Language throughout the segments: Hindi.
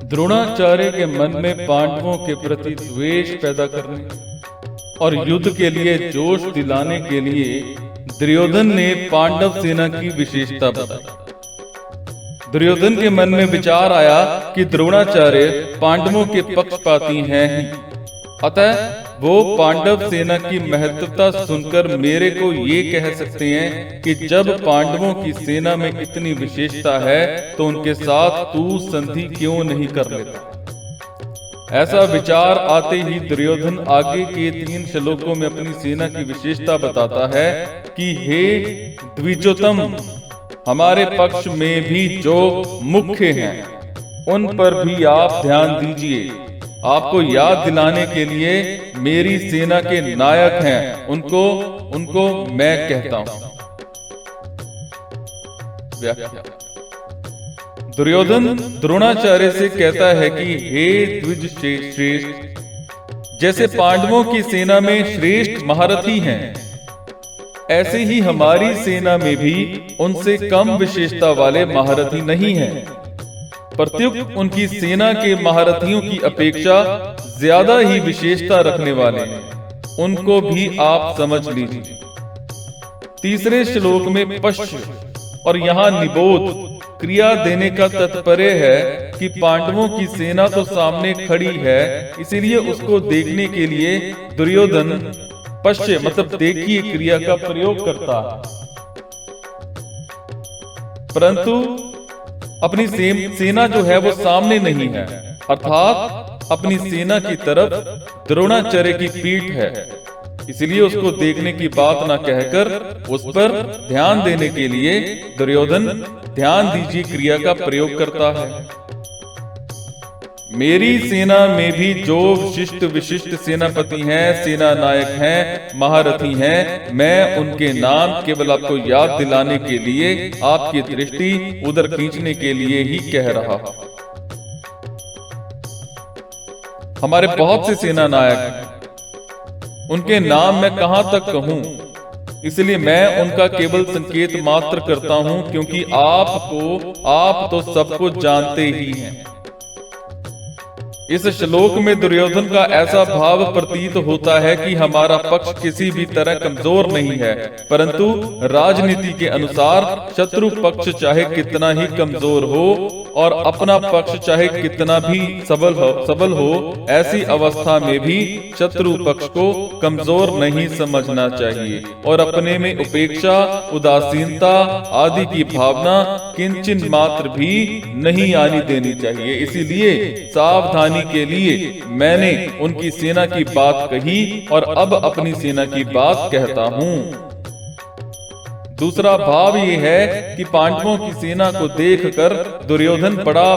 द्रोणाचार्य के मन में पांडवों के प्रति द्वेष पैदा करने और युद्ध के लिए जोश दिलाने के लिए दुर्योधन ने पांडव सेना की विशेषता बताई। दुर्योधन के मन में विचार आया कि द्रोणाचार्य पांडवों के पक्षपाती हैं ही, अतः वो पांडव सेना की महत्वता सुनकर मेरे को ये कह सकते हैं कि जब पांडवों की सेना में इतनी विशेषता है तो उनके साथ तू संधि क्यों नहीं कर लेता। ऐसा विचार आते ही दुर्योधन आगे के 3 श्लोकों में अपनी सेना की विशेषता बताता है कि हे द्विजोतम, हमारे पक्ष में भी जो मुख्य हैं उन पर भी आप ध्यान दीजिए। आपको याद दिलाने के लिए मेरी सेना के नायक हैं, उनको मैं कहता हूं। दुर्योधन द्रोणाचार्य से कहता है कि हे द्विज श्रेष्ठ, जैसे पांडवों की सेना में श्रेष्ठ महारथी हैं, ऐसे ही हमारी सेना में भी उनसे कम विशेषता वाले महारथी नहीं हैं। प्रत्युक्त उनकी सेना के महारथियों की अपेक्षा ज्यादा ही विशेषता रखने वाले हैं, उनको भी आप समझ लीजिए। तीसरे श्लोक में पश्य और यहाँ निबोध क्रिया देने का तात्पर्य है कि पांडवों की सेना तो सामने खड़ी है, इसीलिए उसको देखने के लिए दुर्योधन पश्य मतलब देखिए क्रिया का प्रयोग करता है। परंतु अपनी सेना जो है वो सामने नहीं है, अर्थात अपनी सेना की तरफ द्रोणाचार्य की पीठ है, इसलिए उसको देखने की बात ना कहकर उस पर ध्यान देने के लिए दुर्योधन ध्यान दीजिए क्रिया का प्रयोग करता है। मेरी सेना में भी जो विशिष्ट सेनापति हैं, सेना नायक हैं, महारथी हैं, मैं उनके नाम केवल आपको याद दिलाने के लिए, आपकी दृष्टि उधर खींचने के लिए ही कह रहा हूं। हमारे बहुत से सेना नायक हैं, उनके नाम मैं कहां तक कहूं, इसलिए मैं उनका केवल संकेत मात्र करता हूं, क्योंकि आप तो सबको जानते ही हैं। इस श्लोक में दुर्योधन का ऐसा भाव प्रतीत होता है कि हमारा पक्ष किसी भी तरह कमजोर नहीं है, परंतु राजनीति के अनुसार शत्रु पक्ष चाहे कितना ही कमजोर हो और अपना पक्ष चाहे कितना भी सबल हो, ऐसी अवस्था में भी शत्रु पक्ष को कमजोर नहीं समझना चाहिए और अपने में उपेक्षा, उदासीनता आदि की भावना किंचित मात्र भी नहीं आनी देनी चाहिए। इसीलिए सावधानी के लिए मैंने उनकी सेना की बात कही और अब अपनी सेना की बात कहता हूं। दूसरा भाव ये है कि पांडवों की सेना को देखकर दुर्योधन बड़ा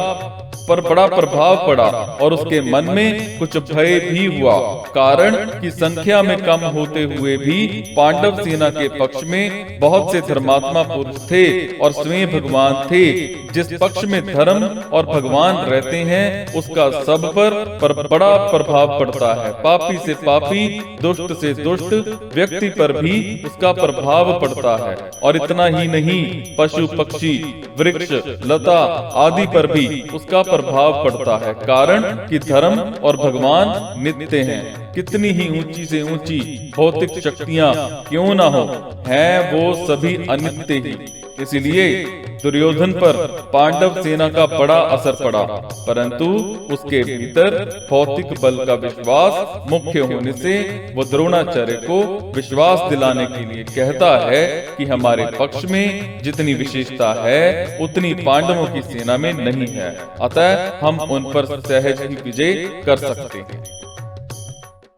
प्रभाव पड़ा और उसके मन में कुछ भय भी हुआ, कारण कि संख्या में कम होते हुए भी पांडव सेना के पक्ष में बहुत से धर्मात्मा पुरुष थे और स्वयं भगवान थे। जिस पक्ष में धर्म और भगवान रहते हैं उसका सब पर बड़ा प्रभाव पड़ता है। पापी से पापी, दुष्ट से दुष्ट व्यक्ति पर भी उसका प्रभाव पड़ता है। और इतना ही नहीं, पशु पक्षी, वृक्ष, लता आदि पर भी उसका प्रभाव पड़ता है, कारण कि धर्म और भगवान नित्य हैं। कितनी ही ऊंची से ऊंची भौतिक शक्तियां क्यों ना हो, हैं वो सभी अनित्य ही। इसलिए दुर्योधन पर पांडव सेना का बड़ा असर पड़ा, परंतु उसके भीतर भौतिक बल का विश्वास मुख्य होने से वो द्रोणाचार्य को विश्वास दिलाने के लिए कहता है कि हमारे पक्ष में जितनी विशेषता है उतनी पांडवों की सेना में नहीं है, अतः हम उन पर सहज ही विजय कर सकते हैं।